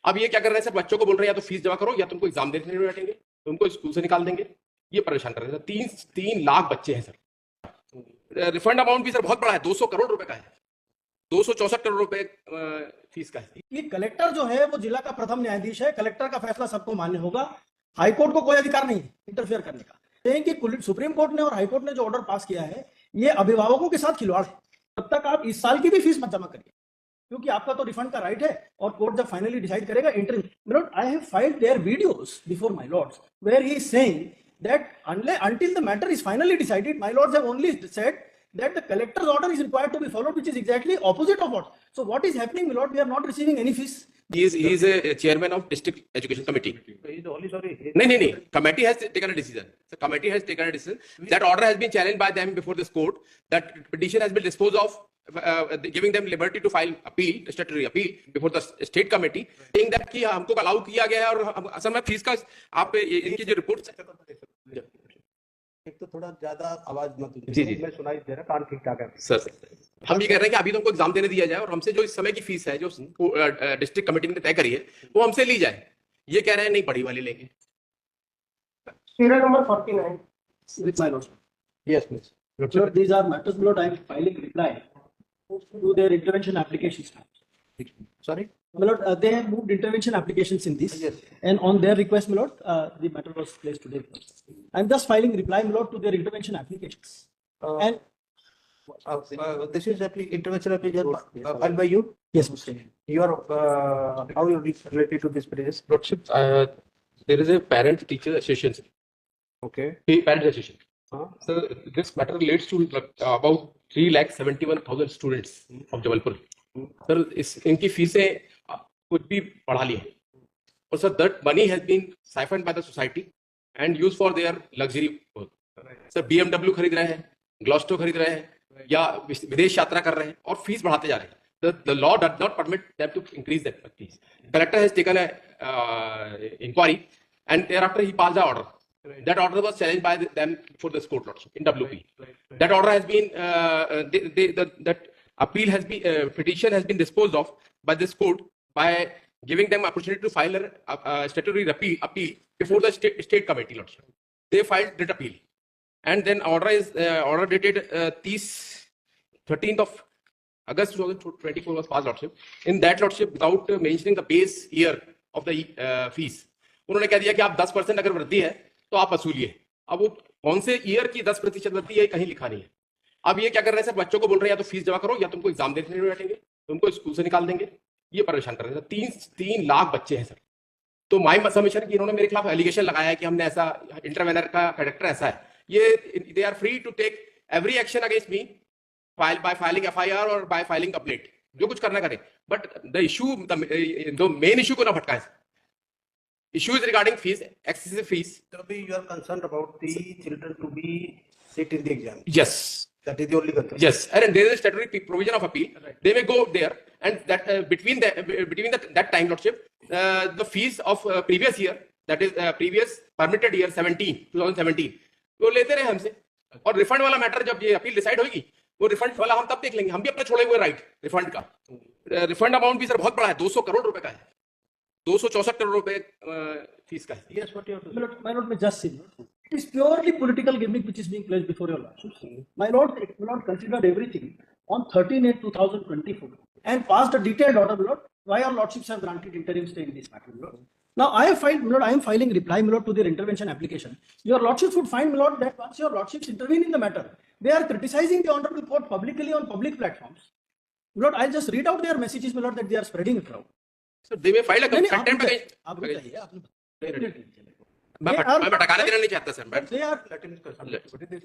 अब ये क्या कर रहे हैं, सर बच्चों को बोल रहे हैं या तो फीस जमा करो या तुमको एग्जाम देने में बैठेंगे, तुमको स्कूल से निकाल देंगे। ये परेशान कर रहे हैं। 3 लाख बच्चे हैं सर। रिफंड अमाउंट भी सर बहुत बड़ा है, 200 करोड़ रुपए का है, 264 करोड़ रुपए फीस का है। ये कलेक्टर जो है वो जिला का प्रथम न्यायाधीश है, कलेक्टर का फैसला सबको मान्य होगा। हाईकोर्ट को कोई अधिकार नहीं है इंटरफेयर करने का। कि सुप्रीम कोर्ट ने और हाईकोर्ट ने जो ऑर्डर पास किया है ये अभिभावकों के साथ खिलवाड़ है। तब तक आप इस साल की भी फीस मत जमा करिए, क्योंकि आपका तो रिफंड का राइट है और कोर्ट जब फाइनली डिसाइड करेगा interim. Lord, I have filed their videos before my lords where he is saying that until the matter is finally decided, my lords have only said that the collector's order is required to be followed, which is exactly opposite of what. So what is happening, my lord? We are not receiving any fees. He is a chairman of district education committee. He is only sorry. No. Committee has taken a decision. The committee has taken a decision. That order has been challenged by them before this court. That petition has been disposed of, giving them liberty to file appeal, statutory appeal before the state committee, saying that कि हमको allow किया गया है और असल में fees का आप इनकी जो रिपोर्ट। एक तो थोड़ा ज्यादा आवाज मत जी। मैं सुनाई दे रहा, कान ठीक ठाक है सर हम ये कह रहे हैं कि अभी तो हमको एग्जाम देने दिया जाए और हमसे जो इस समय की फीस है जो डिस्ट्रिक्ट कमेटी ने तय करी है वो हमसे ली जाए। ये कह रहे हैं नहीं बड़ी वाली लेंगे। Serial number 49. With my lord. Yes please. Sir, these are matters, my lord. I am filing reply to their intervention applications. Sorry My lord, they have moved intervention applications in this. Yes. And on their request, my lord, the matter was placed today. I am just filing reply, my lord, to their intervention applications. And this is intervention application filed by you. yes, Mr. You are how you related to this petition? Lordship, there is a parent teacher association. Okay. Parent association. So this matter relates to about 3,71,000 students of Jabalpur. Sir इनकी फीसें कुछ भी बढ़ा ली है और sir that money has been siphoned by the society and use for their luxury. Sir BMW खरीद रहे हैं, ग्लॉस्टो खरीद रहे हैं या विदेश यात्रा कर रहे हैं और फीस बढ़ाते जा रहे हैं। The law does not permit them to increase that fees. Collector has taken a inquiry and thereafter he passed the order. That order was challenged by them before this court lordship in WP. That order has been that appeal has been petition has been disposed of by this court by giving them opportunity to file a statutory appeal before the state committee lordship. They filed that appeal and then order dated 13th of August 2024 was passed lordship. In that lordship, without mentioning the base year of the fees, उन्होंने कह दिया कि आप 10% अगर वृद्धि है तो आप वसूलिए। अब वो कौन से ईयर की 10% वृद्धि है कहीं लिखा नहीं है। अब ये क्या कर रहे हैं, सर बच्चों को बोल रहे हैं या तो फीस जमा करो या तुमको एग्जाम देने में बैठेंगे, तुमको स्कूल से निकाल देंगे। ये परेशान कर रहे हैं। 3 लाख बच्चे हैं सर। तो माय सबमिशन की इन्होंने मेरे खिलाफ एलिगेशन लगाया है कि हमने ऐसा इंटरवेनर का कैरेक्टर ऐसा है। ये they are free to take every action against me by filing FIR और बाय फाइलिंग कंप्लेंट, जो कुछ करना करें। But the issue the main issue को ना भटकाएं। Issue is regarding fees, excessive fees. So you are concerned about the children to be sit in the exam. Yes. That is the only concern. Yes, and there is a statutory provision of appeal. Right. They may go there, and that between that time lordship, the fees of previous year, that is previous permitted year 2017, वो लेते रहे हमसे। और refund वाला matter जब ये appeal decide होगी, वो रिफंड वाला हम तब देख लेंगे। हम भी अपना छोड़े हुए राइट रिफंड का। रिफंड अमाउंट भी सर बहुत बड़ा है, 200 करोड़ रुपए का है, 264 करोड़ रुपए फीस का है। Yes, what you have to say? My lord, may just say, it is purely political gimmick which is being placed before your lordship. My lord considered everything on 13/8/2024 and passed a detailed order, my lord, why your lordships have granted interim stay in this matter, my lord. Now I have filed, my lord, I am filing reply, my lord, to their intervention application. Your lordships would find, my lord, that once your lordships intervene in the matter, they are criticizing the honorable court publicly on public platforms. My lord, I'll just read out their messages, my lord, that they are spreading it around. So they may file a contempt against। आप बताइए, आपने मैं भटकाने देना नहीं चाहता sir. मैं they are Let him discuss. What is this?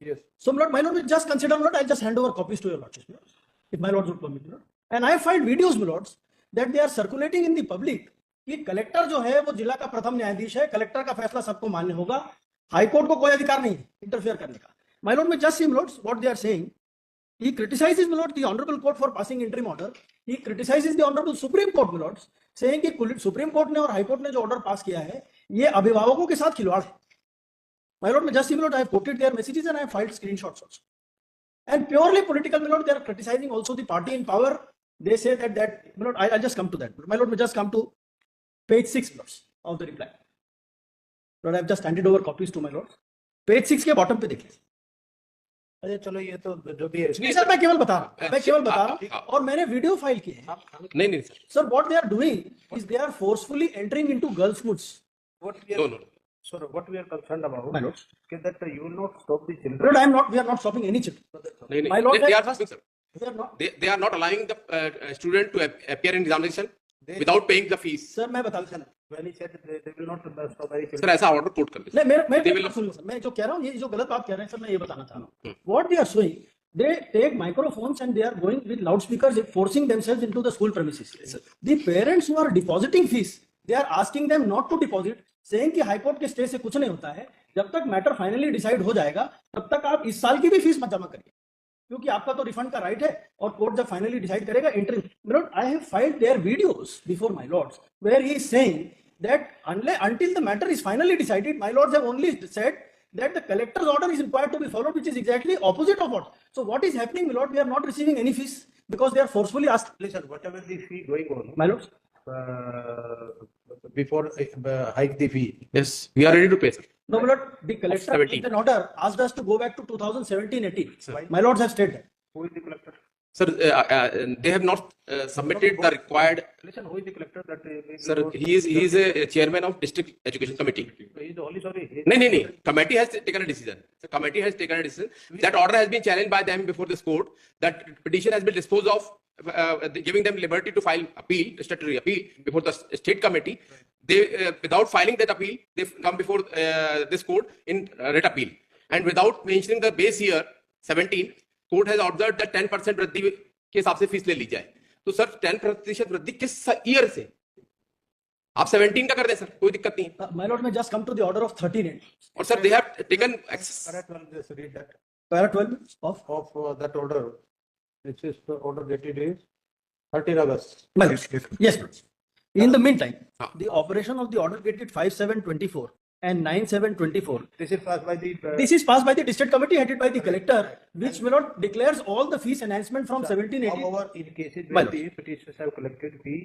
Yes. so, my lord, will just consider, my lord, I'll just hand over copies to your lordships, my lord, if my lords would permit, my lord. And I have filed videos, my lords, that they are circulating in the public कि collector जो है वो जिला का प्रथम न्यायाधीश है, collector का फैसला सबको मान्य होगा। हाईकोर्ट को कोई अधिकार नहीं है इंटरफेयर करने का। My lord, may just see, my lords, what they are saying. He criticizes, my lord, the honorable court for passing interim order. He criticizes the honorable Supreme Court, my lords, saying कि supreme court ने और high court ने जो order pass किया है ये अभिभावकों के साथ खिलवाड़ है। My lord, may just see, my lord, I have quoted their messages and I have filed screenshots also. And purely political, my lord, they are criticizing also the party in power they say that my lord, I'll just come to that. My lord, we just come to page 6 of the reply. Lord, I've just handed over copies to my lord. Page 6 के bottom पे देखिए. अरे चलो ये तो जो भी है नहीं सर, मैं केवल बता रहा हूँ और मैंने वीडियो फाइल की है. नहीं sir. Sir, what they are doing is they are forcefully entering into girls' schools. what we are No. sir what we are concerned about My lord. is that you will not stop the children. Lord, we are not stopping any children. नहीं. My lord, They are stopping, sir. we are not. They are not allowing the student to appear in examination without paying the fees. Sir मैं बता दूं. when he said they will not stop any sir children. ऐसा order coat कर नहीं मैं They will- सुनिए sir, मैं जो कह रहा हूँ ये जो गलत बात कह रहे हैं सर, मैं ये बताना चाह रहा हूँ. What they are showing, they take microphones and they are going with loudspeakers, forcing themselves into the school premises. The parents who are depositing fees, they are asking them not to deposit, saying कि high court के stay से कुछ नहीं होता है, जब तक matter finally decide हो जाएगा तब तक आप इस साल की भी फीस मत जमा करिए, क्योंकि आपका तो रिफंड का राइट है और कोर्ट जब फाइनली डिसाइड करेगा interim. Lord, I have filed their videos before my lords where he is saying that until the matter is finally decided, my lords have only said that the collector's order is required to be followed, which is exactly opposite of what. So what is happening, my lord? We are not receiving any fees because they are forcefully asked. Listen, whatever the fee going on, My lords, before hike the fee. Yes, we are ready to pay, sir. no, my lord, the collector 17. with an order asked us to go back to 2017-18. Sir. My lords have stated that. Who is the collector? Sir, they have not submitted the required. Listen, who is the collector that Sir, he is a chairman of district education committee. he is only sorry. No. Committee has taken a decision. The committee has taken a decision. That order has been challenged by them before this court. That petition has been disposed of, giving them liberty to file appeal, statutory appeal before the state committee. They, without filing that appeal, they come before this court in writ appeal. And without mentioning the base year 17, court has ordered that 10% वृद्धि के हिसाब से fees ले ली जाए. तो sir 10% वृद्धि किस year से? आप 17 का कर दें सर, कोई दिक्कत नहीं. My lord, may just come to the order of 13. और sir they have taken access. Correct one, just read that. Para 12 of That order. This is the order dated is 13 August. my lords. Yes, lords. In the meantime, Ah. the operation of the order dated 5/7/24 and 9/7/24. This is passed by the. This is passed by the district committee headed by the collector, which my lord declares all the fees enhancement from 17-18 However, in cases My where the petitioners have collected fee,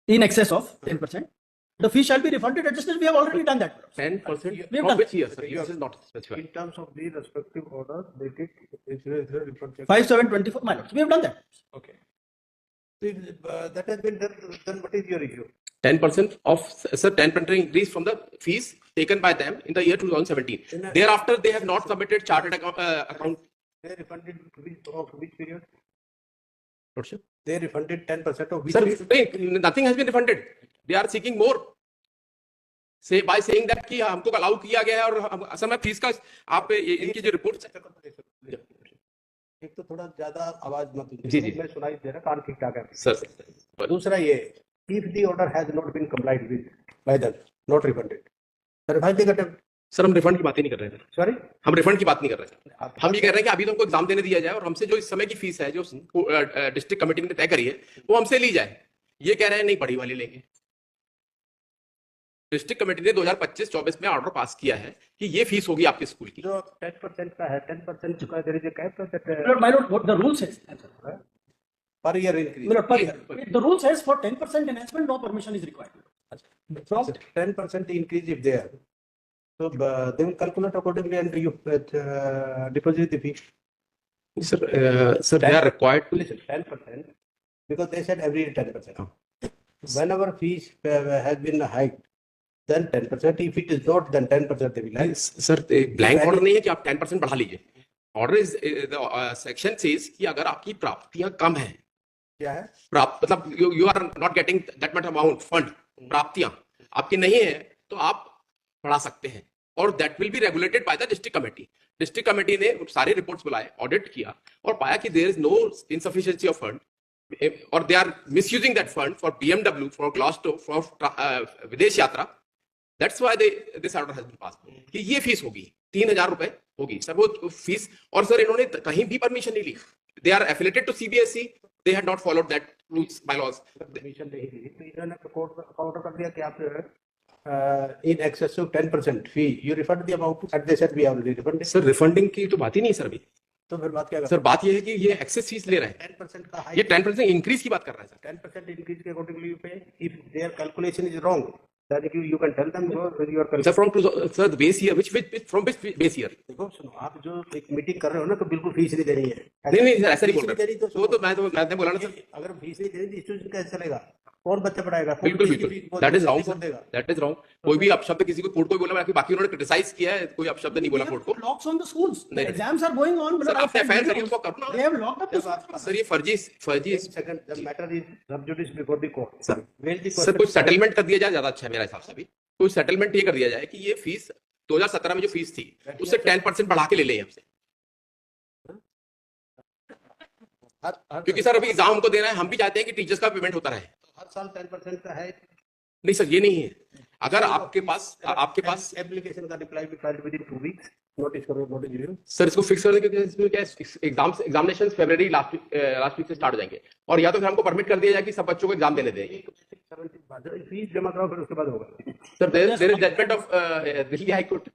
in excess of 10%. The fee shall be refunded at justice. We have already done that. 10% We have from done. which year, sir? This is not specified. in terms of the respective orders, they take. Refund check. 5/7/24, my lords. We have done that. Okay. That has been done. Then what is your issue? 10% of, sir, 10% increase from the fees taken by them in the year 2017. Thereafter, they have not submitted chartered account. They refunded of which period? Not sure. They refunded 10% of which Sir, period? nothing has been refunded. They are seeking more. Say by saying that कि हमको allow किया गया है और असल में fees का आप इनकी जो रिपोर्ट एक तो थोड़ा ज्यादा आवाज मत जी, जी। मैं सुनाई दे रहा कान ठीक ठाक है. सर दूसरा ये if the order has not been complied with by them, not refunded. Sir, why they got sir हम रिफंड की बात ही नहीं कर रहे हैं. sorry? हम रिफंड की बात नहीं कर रहे हैं. हम ये कह रहे हैं कि अभी तो हमको एग्जाम देने दिया जाए और हमसे जो इस समय की फीस है जो डिस्ट्रिक्ट कमेटी ने तय करी है वो हमसे ली जाए. ये कह रहे हैं नहीं बड़ी वाली लेंगे. डिस्ट्रिक्ट कमेटी ने 2025-24 में ऑर्डर पास किया है कि ये फीस होगी आपके स्कूल की. जो 10% का है 10% का there is a cap that My lord, my lord, what the rule says. per year increase. My lord, per year. The rule says for 10% enhancement, no permission is required. From 10% increase if there. So they will calculate accordingly and you deposit the fee. Sir, they are required to Listen, 10% because they said every year 10%. Whenever fees has been hiked, then 10%. If it is not, then 10% they will hike. Sir blank order नहीं है कि आप 10% बढ़ा लीजिए. Order is section says कि अगर आपकी प्राप्तियां कम हैं, क्या है? प्राप्त मतलब you are not getting that much amount fund, प्राप्तियां आपकी नहीं है तो आप बढ़ा सकते हैं और that will be regulated by the district committee. District committee ने सारे रिपोर्ट्स बुलाए, ऑडिट किया और पाया कि there is no insufficiency of fund और they are misusing that fund for BMW, for ग्लासटो, फॉर विदेश यात्रा. That's why this order has been passed कि ये फीस होगी 3,000 रुपए होगी सर वो फीस. और सर इन्होंने कहीं भी परमिशन नहीं ली. They are affiliated to CBSE. They had not followed that rules by laws. Permission नहीं दी तो इन्होंने कोर्ट ऑर्डर कर दिया कि आप in excess of 10% fee you refund the amount and they said we already refunded. Sir refunding की तो बात ही नहीं सर अभी. तो फिर बात क्या सर बात ये है कि ये एक्सेस फीस ले रहे हैं, 10% का ये हाइक 10% इंक्रीज की बात कर रहे हैं सर। 10% increase के accordingly you pay. If their calculation is wrong, then you can tell them go with your sir calculation. From sir base year from base year. देखो सुनो, आप जो एक मीटिंग कर रहे हो ना तो बिल्कुल फीस नहीं देनी है। नहीं सर ऐसा नहीं बोल फीस रहे, देनी तो वो तो मैं बोला ना सर, अगर फीस नहीं देनी तो स्टूडेंट कैसे चलेगा? कौन बच्चा पढ़ाएगा? बिल्कुल किसी की बिल्कुल, फीस दैट इज रॉन्ग कौन सर, देगा? That is wrong. कोई भी अपशब्द किसी को कोर्ट को भी बोला, बाकी उन्होंने क्रिटिसाइज किया है, कोई अपशब्द नहीं बोला कोर्ट को। Locks on the schools. The नहीं। exams are going on. Sir आपने एफआईआर करी उनको करो They ना have locked up the जब आप- schools. सर, ये फर्जी Second, the matter is sub judice before the court. Sir Where the sir question- कुछ सेटलमेंट कर दिया जाए ज्यादा अच्छा है मेरे हिसाब से। भी कोई सेटलमेंट ये कर दिया जाए कि ये फीस 2017 में जो फीस थी उससे 10% बढ़ा के ले लें हमसे, क्योंकि सर अभी एग्जाम हमको देना है, हम भी चाहते हैं कि टीचर्स का पेमेंट होता रहे। हर साल 10% का है। नहीं सर ये नहीं है, अगर आपके पास एप्लीकेशन का रिप्लाई भी file with in 2 weeks. Notice करो, नोटिस रिव्यू। सर इसको फिक्स कर दें, क्योंकि इसमें क्या एग्जामिनेशन फरवरी लास्ट वीक से स्टार्ट हो जाएंगे, और या तो फिर हमको परमिट कर दिया जाए कि सब बच्चों को एग्जाम देने दें। फीस जमा कराओ, फिर उसके बाद होगा। Sir there is judgement of Delhi high court.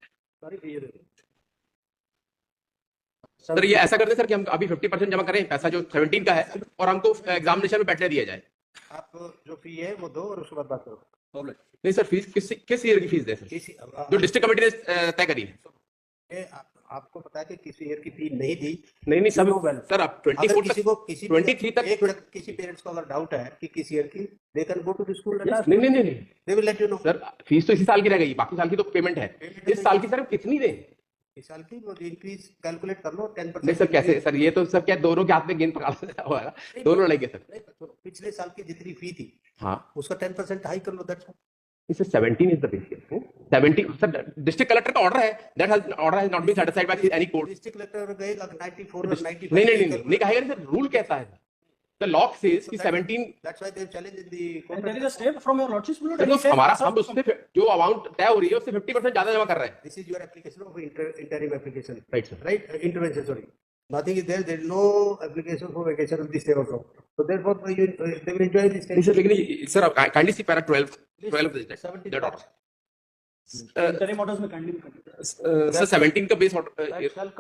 Sir ये ऐसा कर दें सर कि हम अभी 50% जमा करें पैसा जो 17 का है, और हमको एग्जामिनेशन में बैठने दिया जाए। आप जो फी है वो दो और उसके बाद बात करो। नहीं सर फीस किस ईयर की फीस दें सर, किसी जो डिस्ट्रिक्ट कमेटी ने तय करी है। आपको पता है कि किसी ईयर की फी नहीं दी। नहीं सब No, well, सर आप अगर 24 किसी तक को किसी 23 तक एक मिनट, किसी पेरेंट्स को अगर डाउट है कि किस ईयर की, they can go to the school and ask, नहीं they will let you know. Sir fees तो इसी साल की रह गई, बाकी साल की तो पेमेंट है, इस साल की सर कितनी दें? इस साल की वो इंक्रीज कैलकुलेट कर लो 10%। नहीं सर कैसे सर, ये तो सर क्या दोनों के हाथ में गेंद पकड़ा हुआ है, दोनों लड़ेंगे सर। पिछले साल की जितनी फी थी हाँ उसका 10% हाई कर लो, that's sir 17 is the base year. 17 sir district collector का ऑर्डर है, that has order has not been satisfied by any court. District collector गए 94 और 95। नहीं कहेगा नहीं सर, रूल कहता है द लॉ सेज कि 17। That's why they have challenge in the And there is a step from your lordship's below. Sir तो हमारा हम उससे जो अमाउंट तय हो रही है उससे 50% ज्यादा जमा कर रहे हैं। This is your application of interim application, right sir, right? Intervention, sorry. Nothing is there. There is no application for vacation of this day also. So therefore, they will enjoy this day. Sir लेकिन sir kindly see para 12 that order Interim orders में kindly भी sir 17 का base order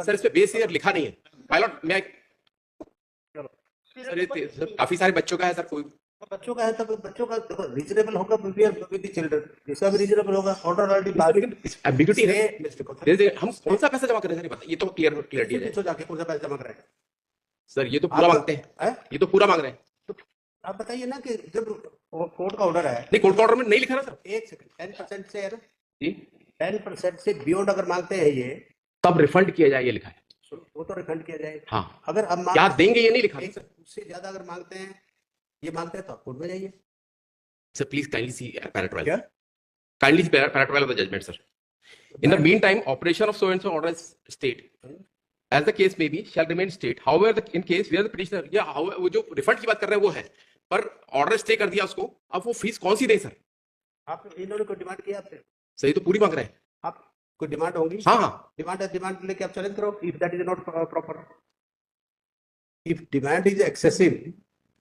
sir, इस पे base year लिखा नहीं है pilot. मैं सर ये सर काफी सारे बच्चों का है सर, कोई बच्चों का है तब बच्चों का रीजनेबल होगा विद द चिल्ड्रन, इसका भी रीजनेबल होगा। Order already pass. एम्बिग्यूटी है, हम कौन सा पैसा जमा करें सर, ये बताइए, ये तो क्लियरिटी है पूछो जाके कौन सा पैसा जमा कराए। सर, ये तो पूरा मांगते हैं, ये तो पूरा मांग रहे हैं। आप बताइए ना कि जब कोर्ट का ऑर्डर है, नहीं कोर्ट का ऑर्डर में नहीं लिखा ना सर। एक सेकंड, 10% से है ना, जी 10% से बियॉन्ड अगर मांगते हैं ये, तब रिफंड किया जाए, ये लिखा है। वो तो रिफंड किया जाएगा। हाँ अगर अब क्या देंगे ये नहीं लिखा एक उससे ज्यादा अगर मांगते हैं, ये मांगते हैं तो आप कोर्ट में जाइए। Sir please kindly see para 12, क्या? Kindly see para 12 of the judgement sir. In the meantime, operation of so and so order is state, as the case may be, shall remain state. However, in case where the petitioner, या वो जो refund की बात कर रहे हैं वो है, पर ऑर्डर स्टे कर दिया उसको, अब वो फीस कौन सी दे सर? आप इन्होंने कोई डिमांड किया आपसे? सही तो पूरी मांग रहे हैं। आप कोई डिमांड होगी? हाँ डिमांड लेके आप चैलेंज करो। If that is not proper, if demand is excessive,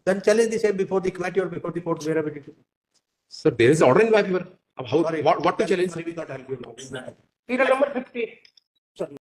then challenge the same before the committee or before the court wherever it is. Sir, there is order in my favor. How, Sorry, what to challenge? we can't help you now. Serial number 50.